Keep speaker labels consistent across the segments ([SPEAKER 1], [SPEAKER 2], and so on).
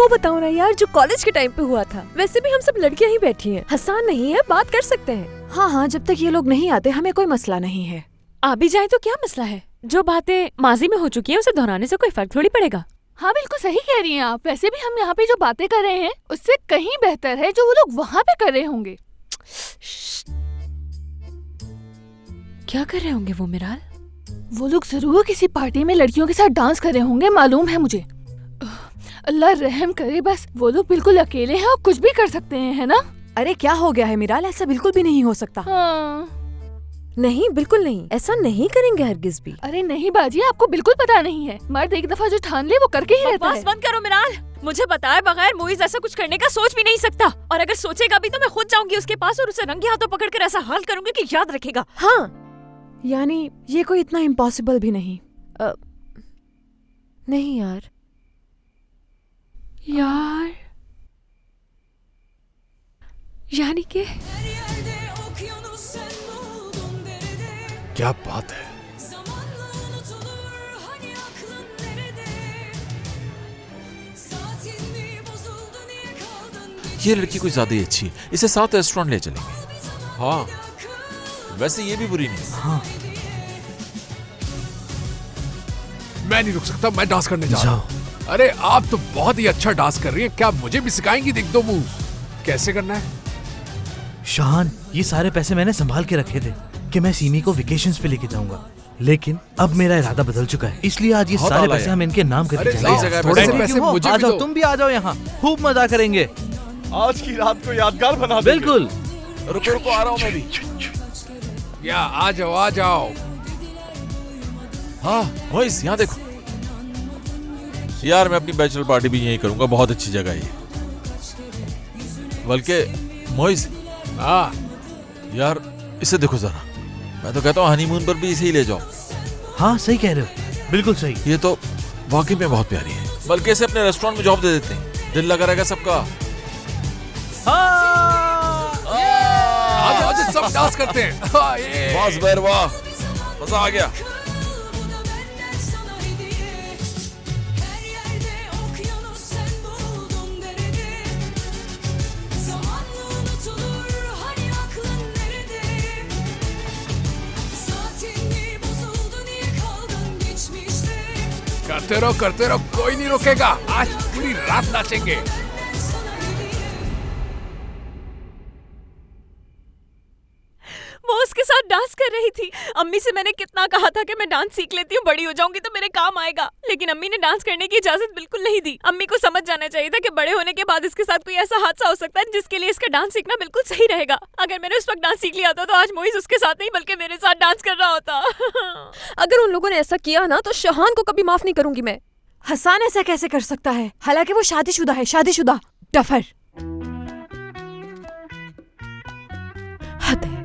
[SPEAKER 1] वो बताओ ना यार, जो कॉलेज के टाइम पे हुआ था। वैसे भी हम सब लड़कियां ही बैठी हैं, हसान नहीं है, बात कर सकते हैं।
[SPEAKER 2] हाँ, जब तक ये लोग नहीं आते हमें कोई मसला नहीं है।
[SPEAKER 3] आ भी जाए तो क्या मसला है? जो बातें माजी में हो चुकी है उसे दोहराने से कोई फर्क थोड़ी पड़ेगा।
[SPEAKER 4] हाँ बिल्कुल सही कह रही हैं आप। वैसे भी हम यहाँ पे जो बातें कर रहे हैं उससे कहीं बेहतर है जो वो लोग वहाँ पे कर रहे होंगे।
[SPEAKER 3] क्या कर रहे होंगे वो मिराल?
[SPEAKER 4] वो लोग जरूर किसी पार्टी में लड़कियों के साथ डांस कर रहे होंगे, मालूम है मुझे। अल्लाह रहम करे, बस वो लोग बिल्कुल अकेले हैं और कुछ भी कर सकते हैं, है ना?
[SPEAKER 2] अरे क्या हो गया है मिराल, ऐसा बिल्कुल भी नहीं हो सकता।
[SPEAKER 4] हाँ।
[SPEAKER 1] नहीं, बिल्कुल नहीं, ऐसा नहीं करेंगे हरगिज भी।
[SPEAKER 4] अरे नहीं बाजी, आपको बिल्कुल पता नहीं है। मर्द एक दफा जो ठान ले वो करके ही रहता है।
[SPEAKER 3] बंद करो मिराल। मुझे बताए बगैर मोइज ऐसा कुछ करने का सोच भी नहीं सकता, और अगर सोचेगा भी तो मैं खुद जाऊंगी उसके पास और उसे रंगे हाथों पकड़कर ऐसा हाल करूंगी कि याद रखेगा।
[SPEAKER 1] हाँ,
[SPEAKER 2] यानी ये कोई इतना इम्पॉसिबल भी नहीं।
[SPEAKER 1] नहीं यार।
[SPEAKER 3] यानी कि
[SPEAKER 5] क्या बात है।
[SPEAKER 6] ये लड़की कोई ज्यादा ही अच्छी है, इसे साथ रेस्टोरेंट ले चलेंगे। हाँ, वैसे ये भी बुरी नहीं।
[SPEAKER 5] हाँ। मैं नहीं रुक सकता, मैं डांस करने जा रहा हूँ। अरे आप तो बहुत ही अच्छा डांस कर रही हैं, क्या मुझे भी सिखाएंगी? देख दो मूव कैसे करना है।
[SPEAKER 7] शाहान, ये सारे पैसे मैंने संभाल के रखे थे कि मैं सीमी को वेकेशंस पे लेके जाऊंगा, लेकिन अब मेरा इरादा बदल चुका है, इसलिए आज ये सारे पैसे हम इनके नाम करके जाएंगे।
[SPEAKER 5] थोड़े से पैसे मुझे
[SPEAKER 7] आ
[SPEAKER 5] भी
[SPEAKER 7] जाओ,
[SPEAKER 5] दो।
[SPEAKER 7] तुम भी आ जाओ यहाँ, खूब मजा करेंगे।
[SPEAKER 8] आज की रात को यादगार बना देंगे।
[SPEAKER 7] बिल्कुल।
[SPEAKER 6] रुको रुको, आ रहा हूँ मैं भी।
[SPEAKER 5] या आ जाओ आ जाओ।
[SPEAKER 6] हाँ मोइज, यहाँ देखो यार, मैं अपनी बैचलर पार्टी भी यहीं करूंगा, बहुत अच्छी जगह है ये। बल्कि मोइज,
[SPEAKER 5] हाँ
[SPEAKER 6] यार इसे देखो जरा, मैं तो कहता हूँ हनीमून पर भी इसे ही ले जाओ।
[SPEAKER 7] हाँ सही कह रहे हो, बिल्कुल सही।
[SPEAKER 6] ये तो वाकई में बहुत प्यारी है, बल्कि इसे अपने रेस्टोरेंट में जॉब दे देते हैं, दिल लगा रहेगा सबका।
[SPEAKER 5] आज आज सब डांस करते हैं।
[SPEAKER 6] वाह ज़ुबैर वाह, मजा आ गया।
[SPEAKER 5] करते रहो, कोई नहीं रोकेगा, आज पूरी रात नाचेंगे।
[SPEAKER 3] वो उसके साथ डांस कर रही थी। अम्मी से मैंने कितना कहा था कि मैं डांस सीख लेती हूँ, बड़ी हो जाऊंगी तो मेरे काम आएगा, लेकिन अम्मी ने डांस करने की इजाजत बिल्कुल नहीं दी। अम्मी को समझ जाना चाहिए था कि बड़े होने के बाद इसके साथ कोई ऐसा हादसा हो सकता है जिसके लिए इसका डांस सीखना बिल्कुल सही रहेगा। अगर मैंने उस वक्त डांस सीख लिया था तो आज मोइज उसके साथ नहीं बल्कि मेरे साथ डांस कर रहा होता।
[SPEAKER 1] अगर उन लोगों ने ऐसा किया ना तो शहान को कभी माफ नहीं करूंगी मैं।
[SPEAKER 2] हसान ऐसा कैसे कर सकता है, हालांकि वो शादीशुदा है, शादीशुदा डफर। हद है।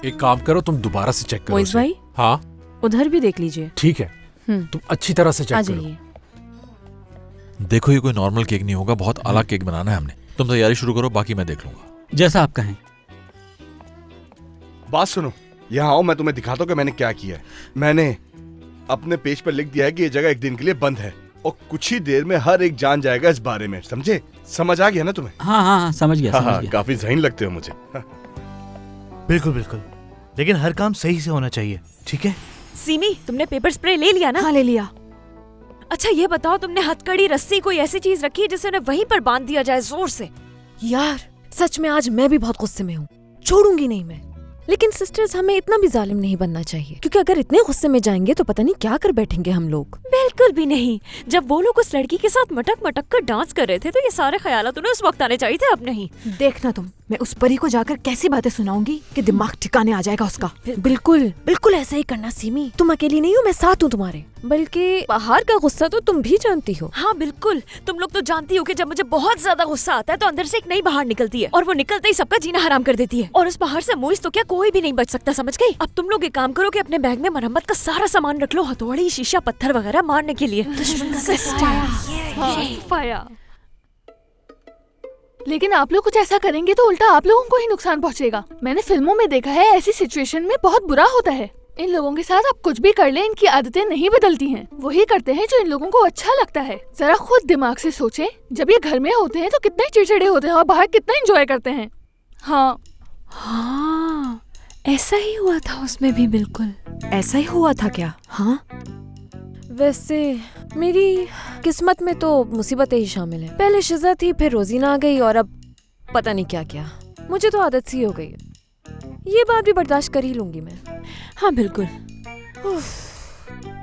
[SPEAKER 5] एक काम करो, तुम दोबारा से चेक करो
[SPEAKER 2] मोइज
[SPEAKER 5] उसे।
[SPEAKER 2] भाई,
[SPEAKER 5] हाँ
[SPEAKER 2] उधर भी देख लीजिए।
[SPEAKER 5] ठीक है, तुम अच्छी तरह से
[SPEAKER 2] आ
[SPEAKER 5] चेक करो।
[SPEAKER 2] जाइए।
[SPEAKER 6] देखो ये कोई नॉर्मल केक नहीं होगा, बहुत अलग केक बनाना है हमने। तुम तैयारी शुरू करो, बाकी मैं देख लूंगा।
[SPEAKER 8] जैसा आप कहें। बात सुनो, यहाँ आओ, मैं तुम्हें दिखाता हूँ कि मैंने क्या किया है। मैंने अपने पेज पर लिख दिया है कि ये जगह एक दिन के लिए बंद है और कुछ ही देर में हर एक जान जाएगा इस बारे में, समझे? समझ आ गया ना तुम्हें? हाँ समझ गया,
[SPEAKER 5] समझ
[SPEAKER 8] गया। काफी ज़हीन लगते हो मुझे।
[SPEAKER 7] बिल्कुल बिल्कुल, लेकिन हर काम सही से होना चाहिए, ठीक है?
[SPEAKER 3] सीमी, तुमने पेपर स्प्रे ले लिया ना?
[SPEAKER 2] हाँ ले लिया।
[SPEAKER 3] अच्छा ये बताओ, तुमने हथकड़ी, रस्सी, कोई ऐसी चीज रखी है जिसे उन्हें वहीं पर बांध दिया जाए जोर से?
[SPEAKER 1] यार सच में आज मैं भी बहुत गुस्से में हूँ, छोड़ूंगी नहीं मैं। लेकिन सिस्टर्स, हमें इतना भी जालिम नहीं बनना चाहिए, क्योंकि अगर इतने गुस्से में जाएंगे तो पता नहीं क्या कर बैठेंगे हम लोग।
[SPEAKER 3] बिल्कुल भी नहीं। जब वो लोग उस लड़की के साथ मटक मटक कर डांस कर रहे थे तो ये सारे ख्यालात उन्हें उस वक्त आने चाहिए थे, अब नहीं।
[SPEAKER 2] देखना तुम, मैं उस परी को जाकर कैसी बातें सुनाऊंगी कि दिमाग ठिकाने आ जाएगा उसका।
[SPEAKER 1] बिल्कुल बिल्कुल ऐसा ही करना सीमी, तुम अकेली नहीं हो, मैं साथ हूँ तुम्हारे। बल्कि बाहर का गुस्सा तो तुम भी जानती हो।
[SPEAKER 3] हाँ बिल्कुल, तुम लोग तो जानती हो कि जब मुझे बहुत ज्यादा गुस्सा आता है तो अंदर से एक नई बहार निकलती है और वो निकलते ही सबका जीना हराम कर देती है, और उस बहार से मोइज तो क्या कोई भी नहीं बच सकता, समझ गई? अब तुम लोग एक काम करो कि अपने बैग में मरम्मत का सारा सामान रख लो, हथौड़ी, शीशा, पत्थर वगैरह मारने के लिए।
[SPEAKER 4] फाया। लेकिन आप लोग कुछ ऐसा करेंगे तो उल्टा आप लोगों को ही नुकसान पहुंचेगा। मैंने फिल्मों में देखा है ऐसी सिचुएशन में बहुत बुरा होता है। इन लोगों के साथ आप कुछ भी कर ले, इनकी आदतें नहीं बदलती हैं। वही करते हैं जो इन लोगों को अच्छा लगता है। जरा खुद दिमाग से सोचें, जब ये घर में होते हैं तो कितने चिड़चिड़े होते हैं और बाहर कितना एंजॉय करते हैं। हाँ
[SPEAKER 3] हाँ, ऐसा ही हुआ था उसमें भी, बिल्कुल
[SPEAKER 2] ऐसा ही हुआ था क्या? हाँ,
[SPEAKER 1] वैसे मेरी किस्मत में तो मुसीबतें ही शामिल हैं। पहले शिजा थी, फिर रोजीना आ गई और अब पता नहीं क्या क्या। मुझे तो आदत सी हो गई है। ये बात भी बर्दाश्त कर ही लूंगी मैं।
[SPEAKER 3] हाँ बिल्कुल।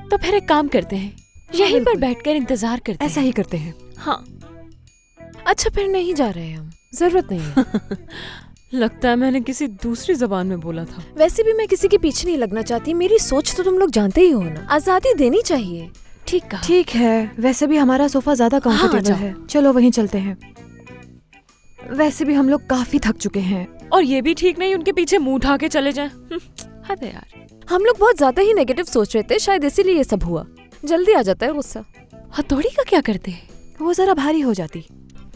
[SPEAKER 3] तो फिर एक काम करते हैं, यहीं पर बैठकर इंतजार करते हैं।
[SPEAKER 2] ऐसा ही करते हैं।
[SPEAKER 3] हाँ
[SPEAKER 1] अच्छा फिर नहीं जा रहे हैं हम, जरूरत नहीं है।
[SPEAKER 3] लगता है मैंने किसी दूसरी जबान में बोला था।
[SPEAKER 1] वैसे भी मैं किसी के पीछे नहीं लगना चाहती। मेरी सोच तो तुम लोग जानते ही हो ना। आजादी देनी चाहिए।
[SPEAKER 3] ठीक कहा।
[SPEAKER 2] ठीक है, वैसे भी हमारा सोफा ज्यादा कंफर्टेबल
[SPEAKER 3] जाओ।
[SPEAKER 2] है। चलो वहीं चलते हैं। वैसे भी हम लोग काफी थक चुके हैं।
[SPEAKER 3] और ये भी ठीक नहीं उनके पीछे मुंह उठा के चले जाएं। हद है यार।
[SPEAKER 1] हम लोग बहुत ज्यादा ही नेगेटिव सोच रहे थे, शायद इसीलिए ये सब हुआ। जल्दी आ जाता है गुस्सा।
[SPEAKER 3] हथौड़ी का क्या करते हैं?
[SPEAKER 2] वो जरा भारी हो जाती।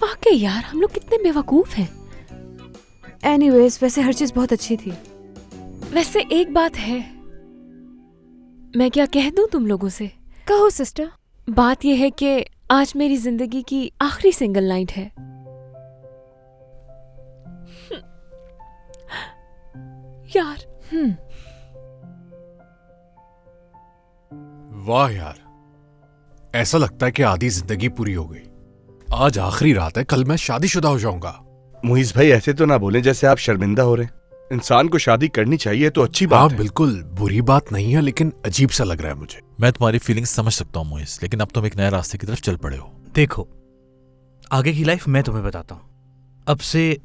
[SPEAKER 3] वाकई यार, हम लोग कितने बेवकूफ हैं।
[SPEAKER 2] एनीवेज, वैसे हर चीज बहुत अच्छी थी।
[SPEAKER 3] वैसे एक बात है, मैं क्या कह दूं तुम लोगों से?
[SPEAKER 1] कहो सिस्टर।
[SPEAKER 3] बात यह है कि आज मेरी जिंदगी की आखिरी सिंगल नाइट है। यार
[SPEAKER 5] वाह यार, ऐसा लगता है कि आधी जिंदगी पूरी हो गई। आज आखिरी रात है, कल मैं शादीशुदा हो जाऊंगा।
[SPEAKER 8] मुइज भाई ऐसे तो ना बोले जैसे आप शर्मिंदा हो रहे हैं। इंसान को शादी करनी चाहिए तो अच्छी बात
[SPEAKER 5] हाँ
[SPEAKER 8] है।
[SPEAKER 5] बिल्कुल, बुरी बात नहीं है, लेकिन अजीब सा लग रहा है मुझे।
[SPEAKER 6] मैं तुम्हारी फीलिंग्स समझ सकता हूँ मोइस, लेकिन अब तुम एक नए रास्ते की तरफ चल पड़े हो।
[SPEAKER 7] देखो, आगे की लाइफ मैं तुम्हें बताता हूँ। अब से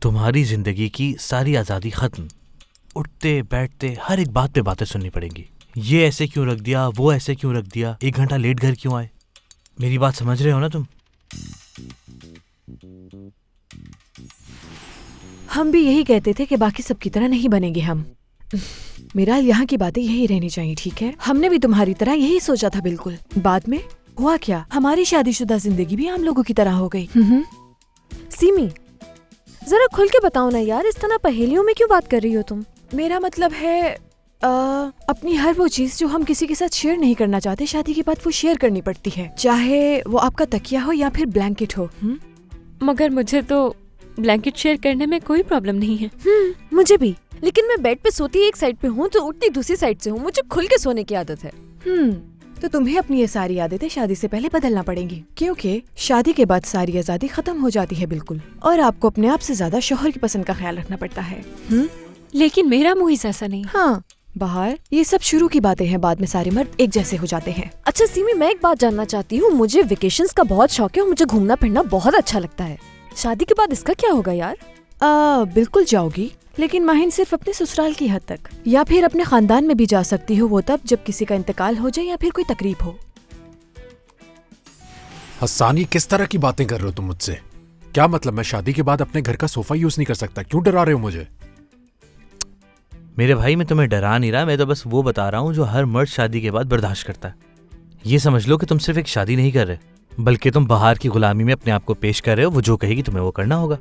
[SPEAKER 7] तुम्हारी जिंदगी की सारी आजादी खत्म। उठते बैठते हर एक बात पे बातें सुननी पड़ेंगी। ये ऐसे क्यों रख दिया, वो ऐसे क्यों रख दिया, 1 घंटा लेट घर क्यों आए। मेरी बात समझ रहे हो ना तुम?
[SPEAKER 2] हम भी यही कहते थे कि बाकी सब की तरह नहीं बनेंगे हम। मेरा यहाँ की बातें यही रहनी चाहिए, ठीक है? हमने भी तुम्हारी तरह यही सोचा था बिल्कुल। बाद में हुआ क्या, हमारी शादीशुदा जिंदगी भी हम लोगों की तरह हो गई।
[SPEAKER 1] सीमी, जरा खुल के बताओ ना यार, इस तरह पहेलियों में क्यों बात कर रही हो तुम?
[SPEAKER 2] मेरा मतलब है अपनी हर वो चीज जो हम किसी के साथ शेयर नहीं करना चाहते, शादी के बाद वो शेयर करनी पड़ती है, चाहे वो आपका तकिया हो या फिर ब्लैंकेट हो।
[SPEAKER 3] मगर मुझे तो ब्लैंकेट शेयर करने में कोई प्रॉब्लम नहीं है।
[SPEAKER 1] मुझे भी, लेकिन मैं बेड पे सोती एक साइड पे हूँ तो उठती दूसरी साइड से हूँ। मुझे खुल के सोने की आदत है।
[SPEAKER 2] तो तुम्हें अपनी ये सारी आदतें शादी से पहले बदलना पड़ेंगी, क्योंकि शादी के बाद सारी आजादी खत्म हो जाती है बिल्कुल, और आपको अपने आप से ज्यादा शौहर की पसंद का ख्याल रखना पड़ता है।
[SPEAKER 3] लेकिन मेरा मुहिस ऐसा नहीं।
[SPEAKER 2] हाँ, बाहर ये सब शुरू की बातें हैं, बाद में सारे मर्द एक जैसे हो जाते हैं।
[SPEAKER 1] अच्छा सीमी, मैं एक बात जानना चाहती हूँ। मुझे वेकेशंस का बहुत शौक है और मुझे घूमना फिरना बहुत अच्छा लगता है। शादी के बाद इसका क्या होगा यार?
[SPEAKER 2] बिल्कुल जाओगी, लेकिन माहिन सिर्फ अपने ससुराल की हद तक, या फिर अपने खानदान में भी जा सकती हो, वो तब जब किसी का इंतकाल हो जाए या फिर कोई तकरीब हो।
[SPEAKER 5] हस्सानी, किस तरह की बातें कर रहे हो तुम मुझसे? क्या मतलब मैं शादी के बाद अपने घर का सोफा यूज नहीं कर सकता? क्यों डरा रहे हो मुझे?
[SPEAKER 7] मेरे भाई, मैं तुम्हें डरा नहीं रहा, मैं तो बस वो बता रहा हूँ जो हर मर्द शादी के बाद बर्दाश्त करता है। ये समझ लो कि तुम सिर्फ एक शादी नहीं कर रहे, बल्कि तुम बाहर की गुलामी में अपने आप को पेश कर रहे हो। वो जो कहेगी तुम्हें वो करना होगा।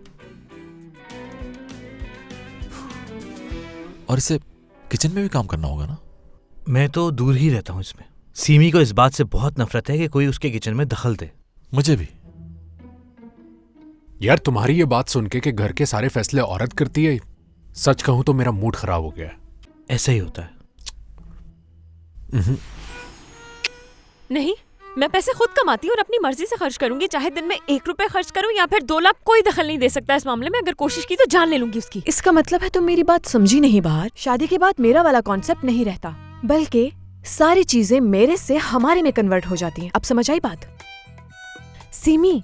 [SPEAKER 6] और इसे किचन में भी काम करना होगा ना?
[SPEAKER 7] मैं तो दूर ही रहता हूँ इसमें। सीमी को इस बात से बहुत नफरत है कि कोई उसके किचन में दखल दे।
[SPEAKER 6] मुझे भी।
[SPEAKER 5] यार तुम्हारी ये बात सुन के कि घर के सारे फैसले औरत करती है, सच कहूं तो मेरा मूड खराब हो गया है।
[SPEAKER 7] ऐसा ही होता है।
[SPEAKER 3] नहीं, मैं पैसे खुद कमाती हूँ और अपनी मर्जी से खर्च करूंगी। चाहे दिन में 1 रुपए खर्च करूँ या फिर 2 लाख, कोई दखल नहीं दे सकता इस मामले में। अगर कोशिश की तो जान ले लूंगी उसकी।
[SPEAKER 2] इसका मतलब है तुम मेरी बात समझी नहीं बाहर। शादी के बाद मेरा वाला कॉन्सेप्ट नहीं रहता, बल्कि सारी चीजें मेरे से हमारे में कन्वर्ट हो जाती हैं। अब समझ आई बात?
[SPEAKER 1] सीमी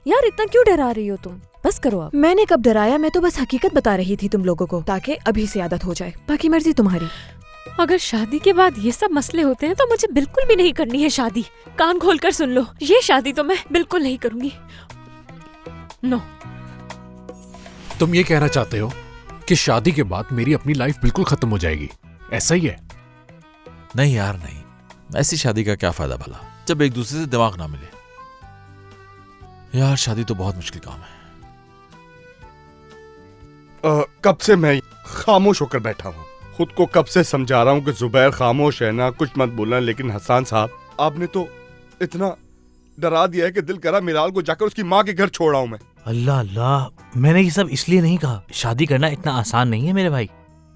[SPEAKER 1] यार, इतना क्यों डरा रही हो तुम? बस करो अब।
[SPEAKER 2] मैंने कब डराया? मैं तो बस हकीकत बता रही थी तुम लोगों को, ताकि अभी से आदत हो जाए। बाकी मर्जी तुम्हारी।
[SPEAKER 3] अगर शादी के बाद ये सब मसले होते हैं तो मुझे बिल्कुल भी नहीं करनी है शादी। कान खोलकर सुन लो, ये शादी तो मैं बिल्कुल नहीं करूंगी। नो।
[SPEAKER 5] तुम ये कहना चाहते हो कि शादी के बाद मेरी अपनी लाइफ बिल्कुल खत्म हो जाएगी, ऐसा ही है?
[SPEAKER 6] नहीं यार नहीं, ऐसी शादी का क्या फायदा भला जब एक दूसरे से दिमाग ना मिले। यार शादी तो बहुत मुश्किल काम है।
[SPEAKER 8] कब से मैं खामोश होकर बैठा हूँ, खुद को कब से समझा रहा हूँ कि जुबैर खामोश है ना, कुछ मत बोलना, लेकिन हसन साहब आपने तो इतना डरा दिया है कि दिल करा मिराल को जाकर उसकी माँ के घर छोड़ आऊं मैं।
[SPEAKER 7] अल्लाह अल्लाह, मैंने ये सब इसलिए नहीं कहा। शादी करना इतना आसान नहीं है मेरे भाई।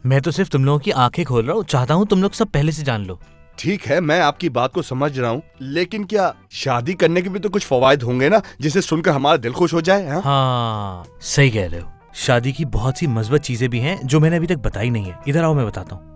[SPEAKER 7] मैं तो सिर्फ तुम लोगों की आंखें खोल रहा हूँ, चाहता हूँ तुम लोग सब पहले से जान लो।
[SPEAKER 8] ठीक है, मैं आपकी बात को समझ रहा हूँ, लेकिन क्या शादी करने के भी तो कुछ फवायद होंगे ना, जिसे सुनकर हमारा दिल खुश हो जाए।
[SPEAKER 7] हाँ सही कह रहे हो। शादी की बहुत सी मस्बत चीजें भी हैं जो मैंने अभी तक बताई नहीं है। इधर आओ, मैं बताता हूँ।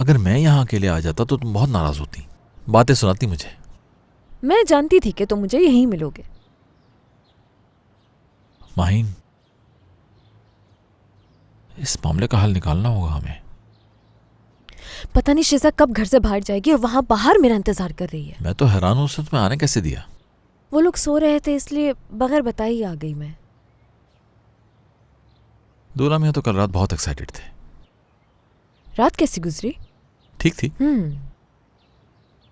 [SPEAKER 6] अगर मैं यहाँ अकेले आ जाता तो तुम बहुत नाराज होती, बातें सुनाती मुझे।
[SPEAKER 1] मैं जानती थी कि तुम मुझे यहीं मिलोगे।
[SPEAKER 6] माहिन, इस मामले का हल निकालना होगा हमें।
[SPEAKER 1] पता नहीं शिजा कब घर से बाहर जाएगी और वहां बाहर मेरा इंतजार कर रही है।
[SPEAKER 6] मैं तो हैरान हूं, उसने तुम्हें आने कैसे दिया?
[SPEAKER 1] वो लोग सो रहे थे इसलिए बगैर बताए ही आ गई मैं।
[SPEAKER 6] दूल्हा मियां तो कल रात बहुत एक्साइटेड थे।
[SPEAKER 1] रात कैसी गुजरी?
[SPEAKER 6] ठीक थी,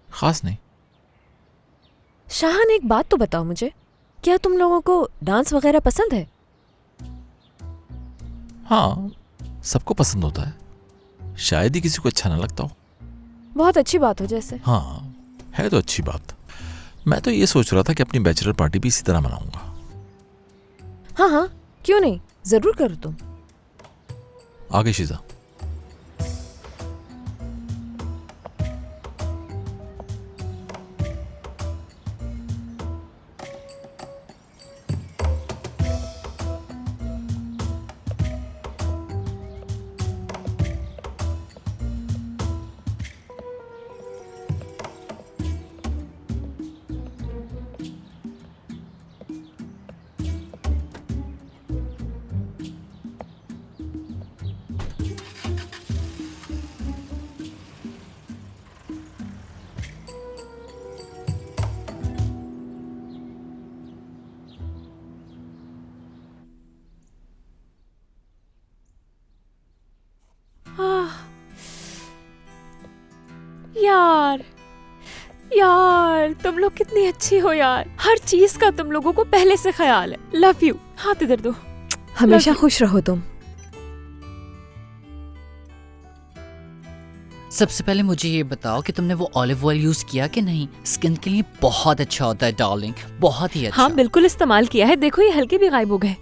[SPEAKER 6] खास नहीं।
[SPEAKER 1] शाहान, एक बात तो बताओ मुझे, क्या तुम लोगों को डांस वगैरह पसंद है?
[SPEAKER 6] हाँ, सबको पसंद होता है, शायद ही किसी को अच्छा ना लगता हो।
[SPEAKER 1] बहुत अच्छी बात हो जैसे।
[SPEAKER 6] हाँ, है तो अच्छी बात। मैं तो ये सोच रहा था कि अपनी बैचलर पार्टी भी इसी तरह मनाऊंगा।
[SPEAKER 1] हाँ हाँ, क्यों नहीं, जरूर करो तुम।
[SPEAKER 6] आगे शिजा।
[SPEAKER 3] यार तुम लोग कितनी अच्छी हो यार, हर चीज का तुम लोगों को पहले से ख्याल है। Love you. हाथ इधर दो।
[SPEAKER 1] हमेशा खुश रहो तुम।
[SPEAKER 9] सबसे पहले मुझे ये बताओ कि तुमने वो ऑलिव ऑयल यूज किया कि नहीं? स्किन के लिए बहुत अच्छा होता है डार्लिंग, बहुत ही अच्छा।
[SPEAKER 3] हाँ बिल्कुल इस्तेमाल किया है, देखो ये हल्के भी गायब हो गए।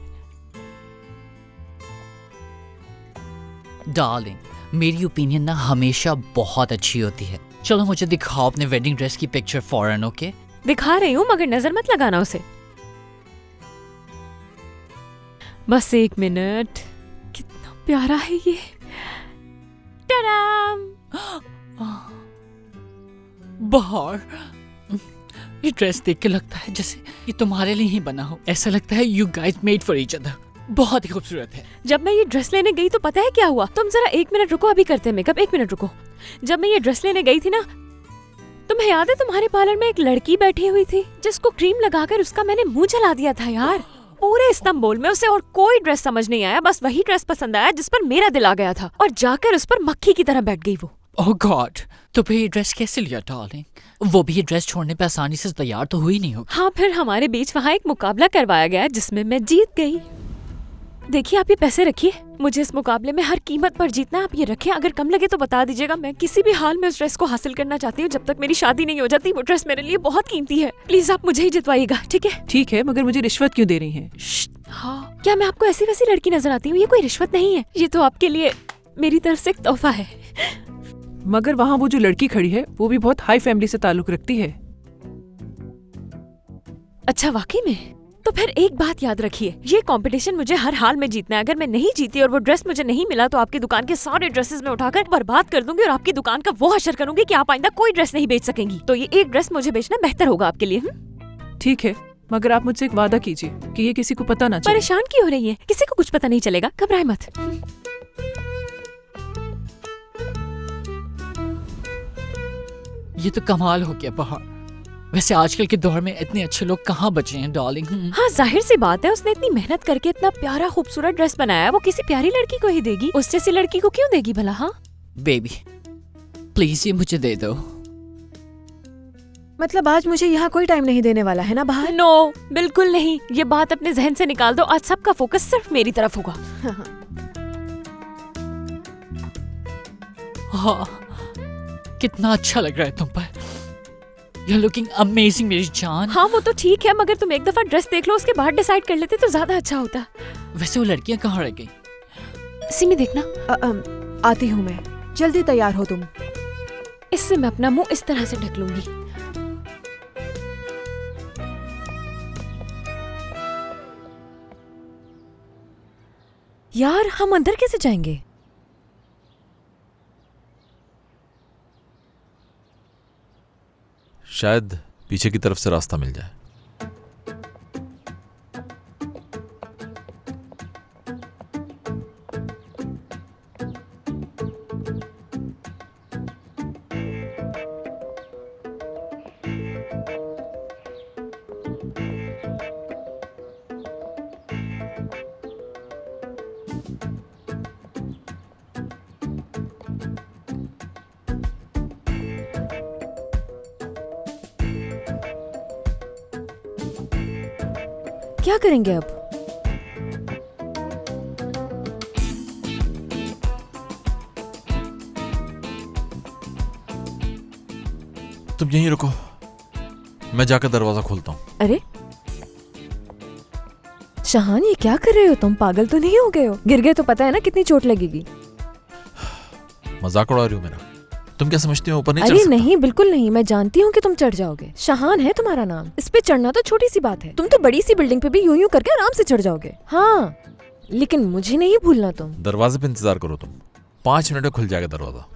[SPEAKER 9] डार्लिंग, मेरी ओपिनियन ना हमेशा बहुत अच्छी होती है। चलो मुझे दिखाओ अपने वेडिंग ड्रेस की पिक्चर फौरन। ओके,
[SPEAKER 3] दिखा रही हूँ मगर नजर मत लगाना उसे। बस एक मिनट। कितना प्यारा है ये। टडाम!
[SPEAKER 9] बाहर ये ड्रेस देख के लगता है जैसे ये तुम्हारे लिए ही बना हो। ऐसा लगता है you guys made for each other. बहुत ही खूबसूरत है।
[SPEAKER 3] जब मैं ये ड्रेस लेने गई तो पता है क्या हुआ? तुम जरा 1 मिनट रुको, अभी करते हैं मेकअप। 1 मिनट रुको। जब मैं ये ड्रेस लेने गई थी ना, तुम्हें याद है तुम्हारे पार्लर में एक लड़की बैठी हुई थी जिसको क्रीम लगाकर उसका मैंने मुंह जला दिया था यार। पूरे इस्तांबुल में उसे और कोई ड्रेस समझ नहीं आया, बस वही ड्रेस पसंद आया जिस पर मेरा दिल आ गया था, और जाकर उस पर मक्खी की तरह बैठ गई वो।
[SPEAKER 9] ओह गॉड, तो फिर ये ड्रेस कैसे लिया डार्लिंग? वो भी ये ड्रेस छोड़ने पे आसानी से तैयार तो हुई नहीं होगी।
[SPEAKER 3] हाँ, फिर हमारे बीच वहाँ एक मुकाबला करवाया गया जिसमें मैं जीत गई। देखिए आप ये पैसे रखिए, मुझे इस मुकाबले में हर कीमत पर जीतना है। आप ये रखिए, अगर कम लगे तो बता दीजिएगा। मैं किसी भी हाल में उस ड्रेस को हासिल करना चाहती हूँ जब तक मेरी शादी नहीं हो जाती। वो ड्रेस मेरे लिए बहुत कीमती है, प्लीज आप मुझे ही जितवाइएगा, ठीक है?
[SPEAKER 2] ठीक है, मगर मुझे रिश्वत क्यों दे रही हैं?
[SPEAKER 3] हाँ, क्या मैं आपको ऐसी वैसी लड़की नजर आती हूँ? ये कोई रिश्वत नहीं है, ये तो आपके लिए मेरी तरफ से एक तोहफा है।
[SPEAKER 2] मगर वहाँ वो जो लड़की खड़ी है वो भी बहुत हाई फैमिली से ताल्लुक रखती है।
[SPEAKER 3] अच्छा, वाकई में? तो फिर एक बात याद रखिए, ये कंपटीशन मुझे हर हाल में जीतना है। अगर मैं नहीं जीती और वो ड्रेस मुझे नहीं मिला तो आपकी दुकान के सारे ड्रेसेस में उठाकर बर्बाद कर दूंगी और आपकी दुकान का वो हशर करूंगी कि आप आइंदा कोई ड्रेस नहीं बेच सकेंगी। तो ये एक ड्रेस मुझे बेचना बेहतर होगा आपके लिए।
[SPEAKER 2] ठीक है, मगर आप मुझसे एक वादा कीजिए कि ये किसी को पता ना चले।
[SPEAKER 3] परेशान क्यों हो रही है? किसी को कुछ पता नहीं चलेगा, घबराए मत।
[SPEAKER 9] ये तो कमाल हो गया बाहर। वैसे आजकल के दौर में इतने अच्छे लोग कहाँ बचे हैं डार्लिंग।
[SPEAKER 3] हाँ जाहिर सी बात है, उसने इतनी मेहनत करके इतना प्यारा खूबसूरत ड्रेस बनाया, वो किसी प्यारी लड़की को ही देगी, उस जैसी लड़की को क्यों देगी भला। हाँ
[SPEAKER 9] बेबी प्लीज ये मुझे दे दो।
[SPEAKER 2] मतलब आज मुझे यहाँ कोई टाइम नहीं देने वाला है ना बाहर?
[SPEAKER 3] नो बिल्कुल नहीं, ये बात अपने जहन से निकाल दो। आज सबका फोकस सिर्फ मेरी तरफ होगा।
[SPEAKER 9] हाँ कितना अच्छा लग रहा है तुम पर, You're looking amazing मेरी जान।
[SPEAKER 3] हाँ वो तो ठीक है, मगर तुम एक दफा ड्रेस देख लो, उसके बाद डिसाइड कर लेते तो ज्यादा अच्छा होता।
[SPEAKER 9] वैसे वो लड़कियां कहाँ रह गई?
[SPEAKER 3] सिमी देखना।
[SPEAKER 2] आती हूँ मैं, जल्दी तैयार हो तुम।
[SPEAKER 3] इससे मैं अपना मुंह इस तरह से ढक लूंगी। यार हम अंदर कैसे जाएंगे?
[SPEAKER 6] शायद पीछे की तरफ से रास्ता मिल जाए।
[SPEAKER 1] क्या करेंगे अब?
[SPEAKER 6] तुम यहीं रुको, मैं जाकर दरवाजा खोलता हूँ।
[SPEAKER 1] अरे शहान ये क्या कर रहे हो तुम? पागल तो नहीं हो गए हो? गिर गए तो पता है ना कितनी चोट लगेगी।
[SPEAKER 6] मजाक उड़ा रही हो मेरा? तुम क्या समझती हो ऊपर नहीं चढ़
[SPEAKER 1] अरे
[SPEAKER 6] सकता?
[SPEAKER 1] नहीं बिल्कुल नहीं, मैं जानती हूँ कि तुम चढ़ जाओगे। शहान है तुम्हारा नाम, इस पे चढ़ना तो छोटी सी बात है। तुम तो बड़ी सी बिल्डिंग पे भी यूं यूं करके आराम से चढ़ जाओगे। हाँ लेकिन मुझे नहीं भूलना तुम।
[SPEAKER 6] दरवाजे पे इंतजार करो तुम, 5 मिनट में खुल जाएगा दरवाजा।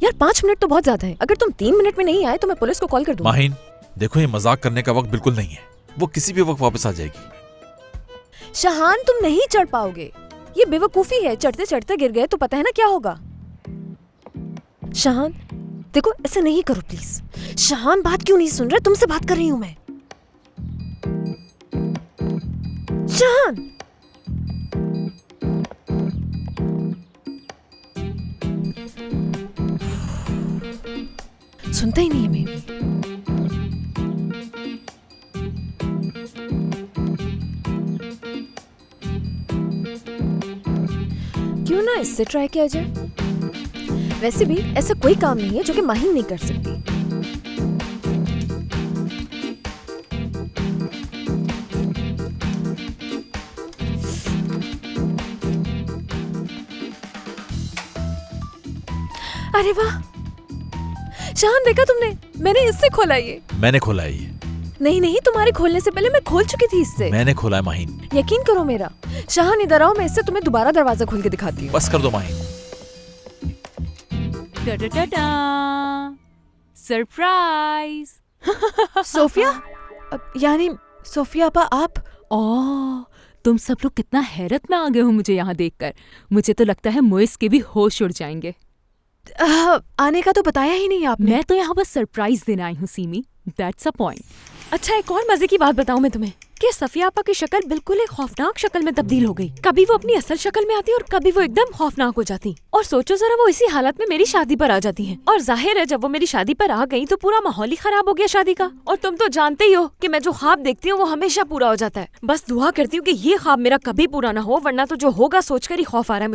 [SPEAKER 1] यार 5 मिनट तो बहुत ज्यादा है, अगर तुम 3 मिनट में नहीं आए तो मैं पुलिस को कॉल कर दूंगी।
[SPEAKER 6] माहिन देखो ये मजाक करने का वक्त बिल्कुल नहीं है, वो किसी भी वक्त वापस आ जाएगी।
[SPEAKER 1] शहान तुम नहीं चढ़ पाओगे, ये बेवकूफी है। चढ़ते चढ़ते गिर गए तो पता है ना क्या होगा। शहान देखो ऐसे नहीं करो प्लीज। शहान बात क्यों नहीं सुन रहे? तुमसे बात कर रही हूं मैं। शहान सुनता ही नहीं है मेरी। क्यों ना इससे ट्राई किया जाए। वैसे भी ऐसा कोई काम नहीं है जो कि माहिन नहीं कर सकती। अरे वाह शहान देखा तुमने, मैंने इससे खोला ये।
[SPEAKER 6] मैंने खोला है ये।
[SPEAKER 1] नहीं नहीं तुम्हारे खोलने से पहले मैं खोल चुकी थी इससे।
[SPEAKER 6] मैंने खोला है माहिन।
[SPEAKER 1] यकीन करो मेरा। शहान इधर आओ, मैं इससे तुम्हें दोबारा दरवाजा खोल के दिखाती हूँ।
[SPEAKER 6] बस कर दो माहिन।
[SPEAKER 3] सरप्राइज।
[SPEAKER 2] सोफिया, यानी सोफिया आपा आप?
[SPEAKER 3] ओह तुम सब लोग कितना हैरत में आ गए हो मुझे यहाँ देखकर। मुझे तो लगता है मोइस के भी होश उड़ जाएंगे।
[SPEAKER 2] आने का तो बताया ही नहीं आपने।
[SPEAKER 3] मैं तो यहाँ बस सरप्राइज देने आई हूँ सीमी, दैट्स अ पॉइंट। अच्छा एक और मजे की बात बताऊँ मैं तुम्हें कि सफिया आपा की शक्ल बिल्कुल एक खौफनाक शक्ल में तब्दील हो गई। कभी वो अपनी असल शक्ल में आती और कभी वो एकदम खौफनाक हो जाती। और सोचो जरा वो इसी हालत में मेरी शादी पर आ जाती हैं। और जाहिर है जब वो मेरी शादी पर आ गई तो पूरा माहौल ही खराब हो गया शादी का। और तुम तो जानते ही हो कि मैं जो ख्वाब देखती हूँ वो हमेशा पूरा हो जाता है। बस दुआ करती हूँ कि ये ख्वाब मेरा कभी पूरा ना हो, वरना तो जो होगा सोचकर ही खौफ आ रहा है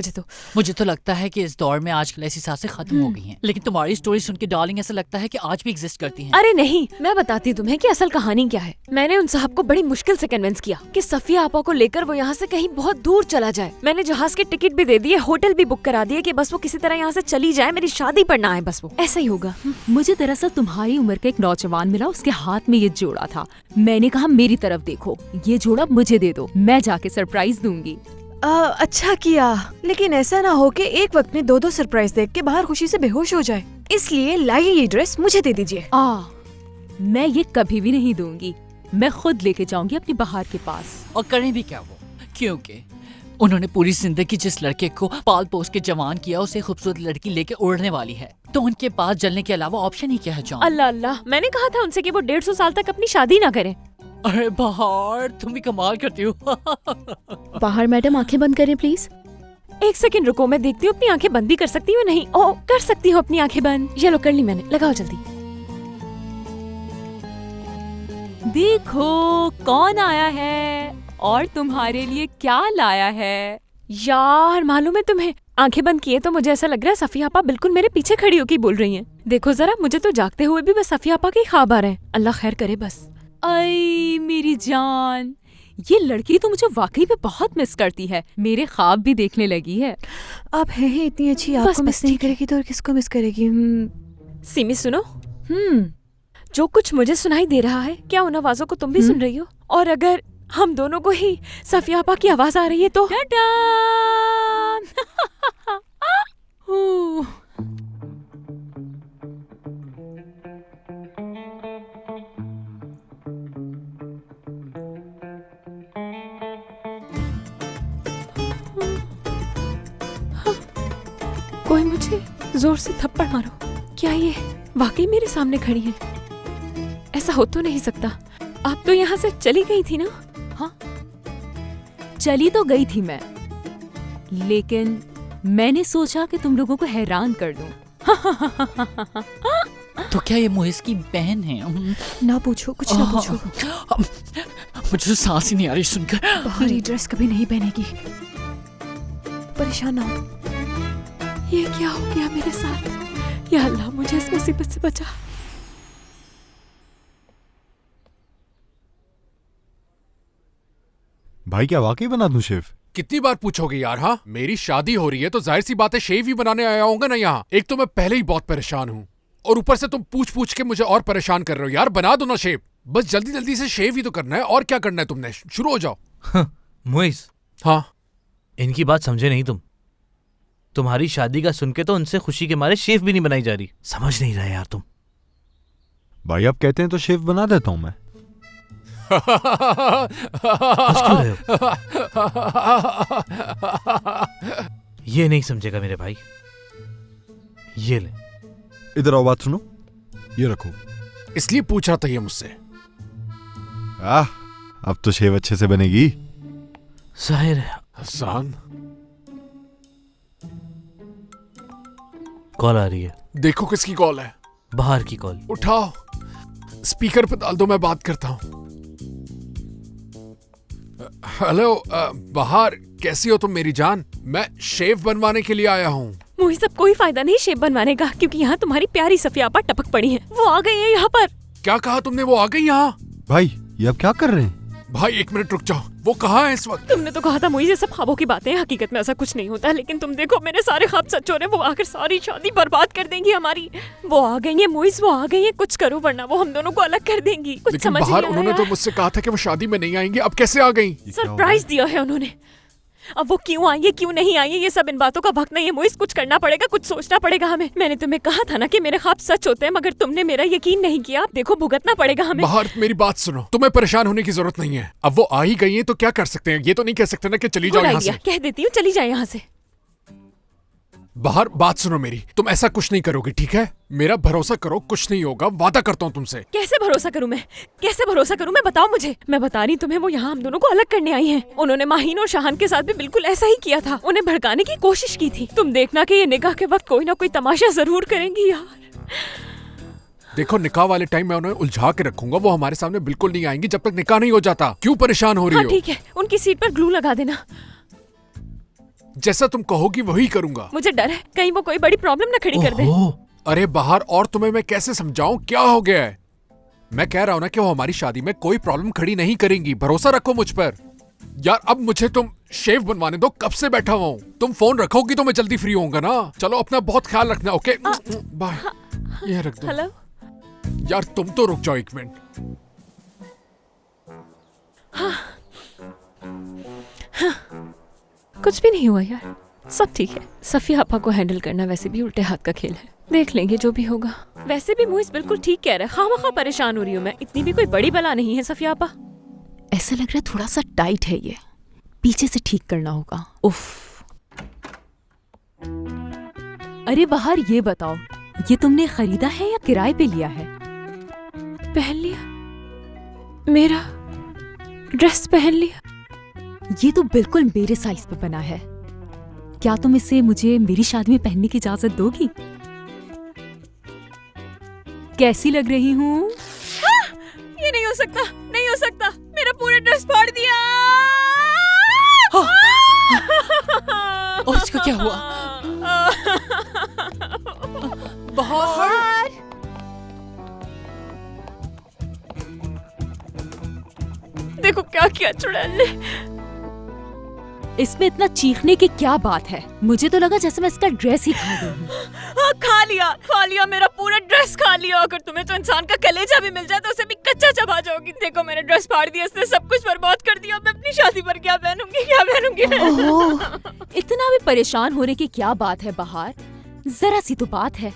[SPEAKER 9] मुझे तो लगता है कि इस दौर में आजकल ऐसी सांसें खत्म हो गई हैं। लेकिन तुम्हारी स्टोरी सुन के डार्लिंग ऐसा लगता है कि आज भी एग्जिस्ट करती हैं।
[SPEAKER 3] अरे नहीं, मैं बताती हूँ तुम्हें कि असल कहानी क्या है। मैंने उन साहब को बड़ी मुश्किल से कन्विंस किया कि सफिया आपा को लेकर वो यहाँ से कहीं बहुत दूर चला जाए। मैंने जहाज की टिकट भी दे दी है, होटल भी बुक करा दिए कि बस वो किसी तरह यहाँ से चली जाए, मेरी शादी पर ना आए, बस वो ऐसा ही होगा। मुझे दरअसल तुम्हारी उम्र का एक नौजवान मिला, उसके हाथ में ये जोड़ा था। मैंने कहा मेरी तरफ देखो, ये जोड़ा मुझे दे दो, मैं जाके सरप्राइज दूंगी।
[SPEAKER 2] अच्छा किया, लेकिन ऐसा ना हो कि एक वक्त में 2-2 सरप्राइज देख के बाहर खुशी से बेहोश हो जाए। इसलिए लाइए ये ड्रेस मुझे दे दीजिए।
[SPEAKER 3] मैं ये कभी भी नहीं दूंगी, मैं खुद लेके जाऊंगी अपनी बहार के पास।
[SPEAKER 9] और करें भी क्या वो, क्योंकि उन्होंने पूरी जिंदगी जिस लड़के को पाल पोस के जवान किया उसे खूबसूरत लड़की लेके उड़ने वाली है, तो उनके पास जलने के अलावा ऑप्शन ही क्या है जॉन?
[SPEAKER 3] अल्लाह अल्लाह, मैंने कहा था उनसे कि वो 150 साल तक अपनी शादी ना करें।
[SPEAKER 9] अरे बाहर, तुम भी कमाल करती हो।
[SPEAKER 4] बाहर मैडम आंखें बंद करें प्लीज।
[SPEAKER 3] एक सेकंड रुको, मैं देखती हूँ अपनी आंखें बंद भी कर सकती हूँ नहीं। ओ, कर सकती हूँ अपनी आंखें बंद। ये लो, कर ली मैंने, लगाओ जल्दी। देखो कौन आया है और तुम्हारे लिए क्या लाया है। यार मालूम है तुम्हें, आंखें बंद किए तो मुझे ऐसा लग रहा है सफिया आपा बिल्कुल मेरे पीछे खड़ी होकर बोल रही हैं। देखो जरा, मुझे तो जागते हुए भी बस सफिया आपा के ख्वाब आ रहे हैं। अल्लाह खैर करे बस। आई मेरी जान, ये लड़की तो मुझे वाकई में बहुत मिस करती है। मेरे ख्वाब भी देखने लगी है।
[SPEAKER 2] आप हैं ही इतनी अच्छी,
[SPEAKER 3] बस
[SPEAKER 2] आपको मिस
[SPEAKER 3] बस,
[SPEAKER 2] नहीं
[SPEAKER 3] ठीक है।
[SPEAKER 2] करेगी तो और किसको मिस करेगी?
[SPEAKER 3] सिमी सुनो,
[SPEAKER 2] हम्म।
[SPEAKER 3] जो कुछ मुझे सुनाई दे रहा है, क्या उन आवाजों को तुम भी सुन रही हो? और अगर हम दोनों को ही सफिया आपा की आवाज आ रही है तो कोई मुझे जोर से थप्पड़ मारो। क्या ये वाकई मेरे सामने खड़ी है? ऐसा हो तो नहीं सकता। आप तो यहाँ से चली गई थी ना? हाँ, चली तो गई थी मैं, लेकिन मैंने सोचा कि तुम लोगों को हैरान कर दूं।
[SPEAKER 9] तो क्या ये मोइस की बहन है?
[SPEAKER 2] ना पूछो, कुछ ना पूछो।
[SPEAKER 9] मुझे तो सांस ही नहीं आ रही सुनकर।
[SPEAKER 2] बाहर ये ड्रेस कभी नहीं पहनेगी। परेशान ना हो।
[SPEAKER 3] ये क्या हो गया मेरे साथ? या अल्लाह, मुझे इस मुसीबत से बचा।
[SPEAKER 8] भाई क्या वाकई बना दूं शेफ?
[SPEAKER 5] कितनी बार पूछोगे यार? हाँ, मेरी शादी हो रही है तो जाहिर सी बात है शेव ही बनाने आया होगा ना यहाँ। एक तो मैं पहले ही बहुत परेशान हूँ और ऊपर से तुम पूछ पूछ के मुझे और परेशान कर रहे हो। यार बना दो ना शेव, बस जल्दी जल्दी से शेव ही तो करना है। और क्या करना है तुमने? शुरू हो जाओ।
[SPEAKER 7] मोइस,
[SPEAKER 5] हाँ,
[SPEAKER 7] इनकी बात समझे नहीं तुम। तुम्हारी शादी का सुन के तो उनसे खुशी के मारे शेफ भी नहीं बनाई जा रही। समझ नहीं रहे यार तुम।
[SPEAKER 8] भाई आप कहते हैं तो शेफ बना देता हूं मैं।
[SPEAKER 7] हंस क्यों रहे हो? ये नहीं समझेगा मेरे भाई। ये ले।
[SPEAKER 8] इधर आओ, बात सुनो। ये रखो।
[SPEAKER 5] इसलिए पूछ रहा था ये मुझसे।
[SPEAKER 8] अब तो शेव अच्छे से बनेगी।
[SPEAKER 7] जाहिर है।
[SPEAKER 5] हसन,
[SPEAKER 7] कॉल आ रही है।
[SPEAKER 5] देखो किसकी कॉल है।
[SPEAKER 7] बाहर की कॉल।
[SPEAKER 5] उठाओ, स्पीकर पे डाल दो, मैं बात करता हूँ। हेलो, बाहर कैसी हो तुम मेरी जान? मैं शेफ बनवाने के लिए आया हूँ।
[SPEAKER 3] मुझे सब कोई फायदा नहीं शेप बनवाने का, क्योंकि यहाँ तुम्हारी प्यारी सफिया आपा टपक पड़ी है। वो आ गई है यहाँ पर।
[SPEAKER 5] क्या कहा तुमने? वो आ गई यहाँ?
[SPEAKER 8] भाई ये अब क्या कर रहे हैं?
[SPEAKER 5] भाई एक मिनट रुक जाओ, वो कहाँ है इस वक्त?
[SPEAKER 3] तुमने तो कहा था मुझे सब ख्वाबों की बातें हैं, हकीकत में ऐसा कुछ नहीं होता। लेकिन तुम देखो मेरे सारे ख्वाब सच हो रहे हैं। वो आकर सारी शादी बर्बाद कर देंगी हमारी। वो आ गई है मुइस, वो आ गई है। कुछ करो वरना वो हम दोनों को अलग कर देंगी। कुछ
[SPEAKER 5] लेकिन
[SPEAKER 3] समझ
[SPEAKER 5] बाहर
[SPEAKER 3] नहीं आ
[SPEAKER 5] उन्होंने
[SPEAKER 3] रहा
[SPEAKER 5] तो
[SPEAKER 3] है।
[SPEAKER 5] मुझसे कहा था कि वो शादी में नहीं आएंगी, अब कैसे आ गई?
[SPEAKER 3] सरप्राइज दिया है उन्होंने। अब वो क्यों आई है क्यों नहीं आई है, ये सब इन बातों का वक्त नहीं है मुइस। कुछ करना पड़ेगा, कुछ सोचना पड़ेगा हमें। मैंने तुम्हें कहा था ना कि मेरे ख्वाब सच होते हैं, मगर तुमने मेरा यकीन नहीं किया। अब देखो भुगतना पड़ेगा हमें।
[SPEAKER 5] बाहर मेरी बात सुनो, तुम्हें परेशान होने की जरूरत नहीं है। अब वो आ ही गई है तो क्या कर सकते हैं? ये तो नहीं कह सकते ना कि चली जाओ यहाँ से।
[SPEAKER 3] कह देती हूँ चली जाए यहाँ से।
[SPEAKER 5] बाहर बात सुनो मेरी, तुम ऐसा कुछ नहीं करोगे, ठीक है? मेरा भरोसा करो, कुछ नहीं होगा, वादा करता हूँ तुमसे।
[SPEAKER 3] कैसे भरोसा करूं मैं? कैसे भरोसा करूं मैं? बताओ मुझे। मैं बता रही तुम्हें, वो यहाँ हम दोनों को अलग करने आई हैं। उन्होंने माहीन और शाहान के साथ भी बिल्कुल ऐसा ही किया था। उन्हें भड़काने की कोशिश की थी। तुम देखना कि ये निकाह के वक्त कोई ना कोई तमाशा जरूर करेंगी यार।
[SPEAKER 5] देखो निकाह वाले टाइम मैं उन्हें उलझा के रखूंगा। वो हमारे सामने बिल्कुल नहीं आएंगी जब तक निकाह नहीं हो जाता। क्यों परेशान हो रही हो?
[SPEAKER 3] ठीक है, उनकी सीट पर ग्लू लगा देना।
[SPEAKER 5] जैसा तुम कहोगी वही करूंगा।
[SPEAKER 3] मुझे डर है कहीं वो कोई बड़ी प्रॉब्लम न खड़ी कर दे।
[SPEAKER 5] अरे बाहर, और तुम्हें मैं कैसे समझाऊं क्या हो गया है? मैं कह रहा हूं ना कि वो हमारी शादी में कोई प्रॉब्लम खड़ी नहीं करेंगी। भरोसा रखो मुझ पर। यार अब मुझे तुम शेफ बनवाने दो, कब से बैठा हुआ हूं। तुम फोन रखोगी तो मैं जल्दी फ्री होऊंगा ना। चलो अपना बहुत ख्याल रखना। Okay bye. ये रख दो।
[SPEAKER 3] हेलो
[SPEAKER 5] यार तुम तो रुक जाओ एक मिनट।
[SPEAKER 3] कुछ भी नहीं हुआ यार, सब ठीक है। सफिया आपा को हैंडल करना वैसे भी उल्टे हाथ का खेल है। देख लेंगे जो भी होगा। वैसे भी मुइस बिल्कुल ठीक कह रहा है। खामखा परेशान हो रही हूँ मैं। इतनी भी कोई बड़ी बला नहीं है सफिया आपा।
[SPEAKER 2] ऐसा लग रहा है थोड़ा सा टाइट है ये।
[SPEAKER 10] पीछे से ठीक करना होगा। उफ। अरे बाहर, ये बताओ, ये तुमने खरीदा है या किराए पे लिया है?
[SPEAKER 1] पहन लिया, मेरा ड्रेस पहन लिया।
[SPEAKER 10] ये तो बिल्कुल मेरे साइज पे बना है। क्या तुम इसे मुझे मेरी शादी में पहनने की इजाजत दोगी? कैसी लग रही हूँ?
[SPEAKER 3] ये नहीं हो सकता, नहीं हो सकता, मेरा पूरा ड्रेस फाड़ दिया।
[SPEAKER 9] और इसका क्या हुआ? बाहर।
[SPEAKER 3] देखो क्या किया चुड़ैल ने।
[SPEAKER 10] इसमें इतना चीखने की क्या बात है? मुझे तो लगा जैसे मैं इसका ड्रेस ही खा गई हूँ।
[SPEAKER 3] हाँ, खा लिया, मेरा पूरा ड्रेस खा लिया। अगर तुम्हें तो इंसान का कलेजा भी मिल जाए तो उसे भी कच्चा चबा जाओगी। देखो मैंने ड्रेस फाड़ दिया, इसने सब कुछ बर्बाद कर दिया। मैं अपनी शादी पर क्या पहनूंगी, क्या पहनूंगी?
[SPEAKER 10] ओह, इतना भी परेशान होने की क्या बात है बाहर? जरा सी तो बात है,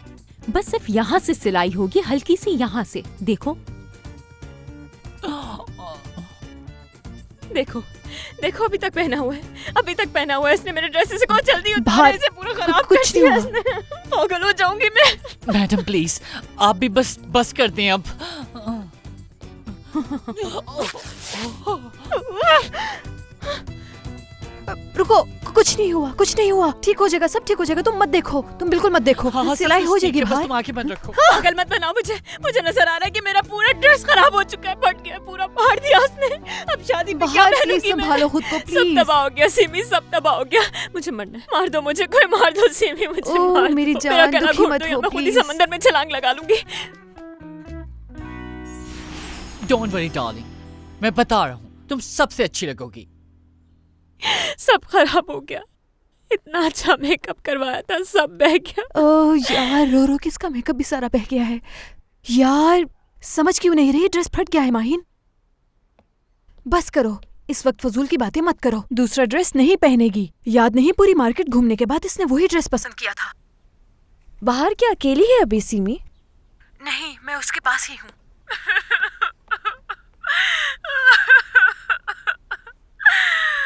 [SPEAKER 10] बस सिर्फ यहाँ से सिलाई होगी, हल्की सी यहाँ से। देखो
[SPEAKER 3] देखो देखो, अभी तक पहना हुआ है, अभी तक पहना हुआ है इसने। मेरे ड्रेसेस को जल्दी उतारो,
[SPEAKER 2] बाहर
[SPEAKER 3] इसे पूरा खराब
[SPEAKER 2] कुछ
[SPEAKER 3] कर दिया
[SPEAKER 2] नहीं
[SPEAKER 3] इसने। पागल हो जाऊंगी मैं।
[SPEAKER 9] मैडम प्लीज, आप भी बस कर दें अब।
[SPEAKER 2] रुको, कुछ नहीं हुआ, कुछ नहीं हुआ, ठीक हो जाएगा, सब ठीक हो जाएगा। तुम मत देखो, तुम बिल्कुल मत देखो।
[SPEAKER 9] हाँ,
[SPEAKER 2] सिलाई हो जाएगी
[SPEAKER 9] बस
[SPEAKER 2] बाहर।
[SPEAKER 9] तुम आंखें बंद रखो।
[SPEAKER 3] पागल मत बनाओ मुझे। मुझे नजर आ रहा है कि मेरा पूरा ड्रेस खराब हो चुका है, फट गया, पूरा फाड़ दिया उसने। अब शादी में क्या
[SPEAKER 2] बाहर प्लीज
[SPEAKER 3] पहनूंगी मैं?
[SPEAKER 2] संभालो खुद को
[SPEAKER 3] सब
[SPEAKER 2] प्लीज।
[SPEAKER 3] तबाह हो गया सिमी, सब तबाह हो गया। मुझे मरना है, मार दो मुझे, कोई मार दो सिमी, मुझे
[SPEAKER 2] ओह,
[SPEAKER 3] मार दो।
[SPEAKER 2] मेरी
[SPEAKER 3] मेरा
[SPEAKER 2] जान,
[SPEAKER 3] गला
[SPEAKER 2] दुखी
[SPEAKER 3] घोट
[SPEAKER 2] मत
[SPEAKER 3] दो या
[SPEAKER 2] हो,
[SPEAKER 3] मैं खुद ही
[SPEAKER 2] प्लीज।
[SPEAKER 3] समंदर में छलांग लगा लूंगी।
[SPEAKER 9] डोंट वरी डार्लिंग, मैं बता रहा हूँ, तुम सबसे अच्छी लगोगी।
[SPEAKER 3] सब खराब हो गया, इतना अच्छा मेकअप करवाया था, सब बह गया।
[SPEAKER 2] ओह यार, रो रो के इसका मेकअप भी सारा बह गया है। यार समझ क्यों नहीं रही? ड्रेस फट गया है माहिन। बस करो, इस वक्त फजूल की बातें मत करो। दूसरा ड्रेस नहीं पहनेगी। याद नहीं, पूरी मार्केट घूमने के बाद इसने वही ड्रेस पसंद किया था।
[SPEAKER 1] बाहर क्या अकेली है अभी सीमी?
[SPEAKER 2] नहीं, मैं उसके पास ही हूँ।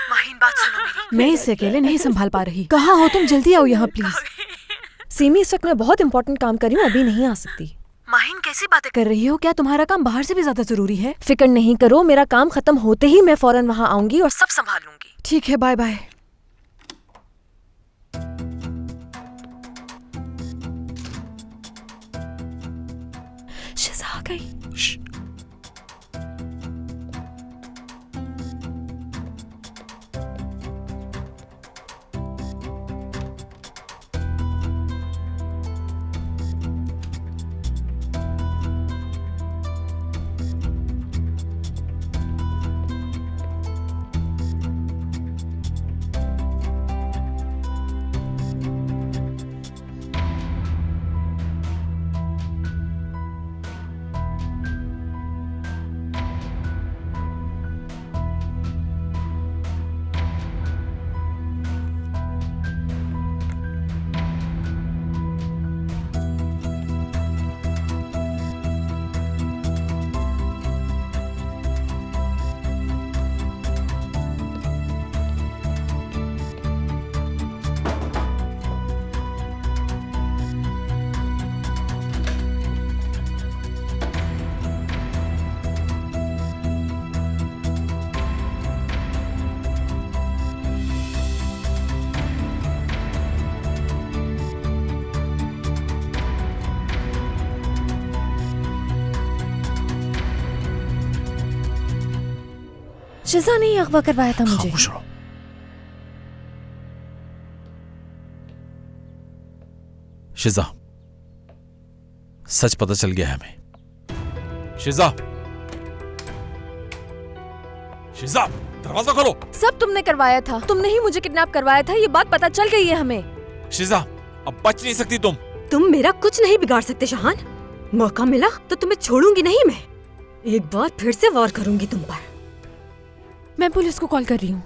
[SPEAKER 2] माहिन बात सुनो मेरी। मैं इसे अकेले नहीं संभाल पा रही। कहाँ हो तुम? जल्दी आओ यहाँ प्लीज।
[SPEAKER 1] सीमी, इस वक्त मैं बहुत इंपॉर्टेंट काम कर रही हूँ, अभी नहीं आ सकती।
[SPEAKER 2] माहिन कैसी बातें कर रही हो? क्या तुम्हारा काम बाहर से भी ज्यादा जरूरी है?
[SPEAKER 1] फिक्र नहीं करो, मेरा काम खत्म होते ही मैं फौरन वहाँ आऊंगी और सब संभाल लूंगी।
[SPEAKER 2] ठीक है, बाय बाय।
[SPEAKER 1] शिजा आ गई। शिजा ने ही अगवा करवाया था मुझे।
[SPEAKER 6] खामोश रहो। शिजा, सच पता चल गया है हमें। शिजा, शिजा, दरवाजा खोलो।
[SPEAKER 1] सब तुमने करवाया था, तुमने ही मुझे किडनैप करवाया था, ये बात पता चल गई है हमें।
[SPEAKER 6] शिजा, अब बच नहीं सकती तुम।
[SPEAKER 11] तुम मेरा कुछ नहीं बिगाड़ सकते शहान। मौका मिला तो तुम्हें छोड़ूंगी नहीं मैं। एक बार फिर से वार करूंगी तुम पर।
[SPEAKER 1] मैं पुलिस को कॉल कर रही हूँ।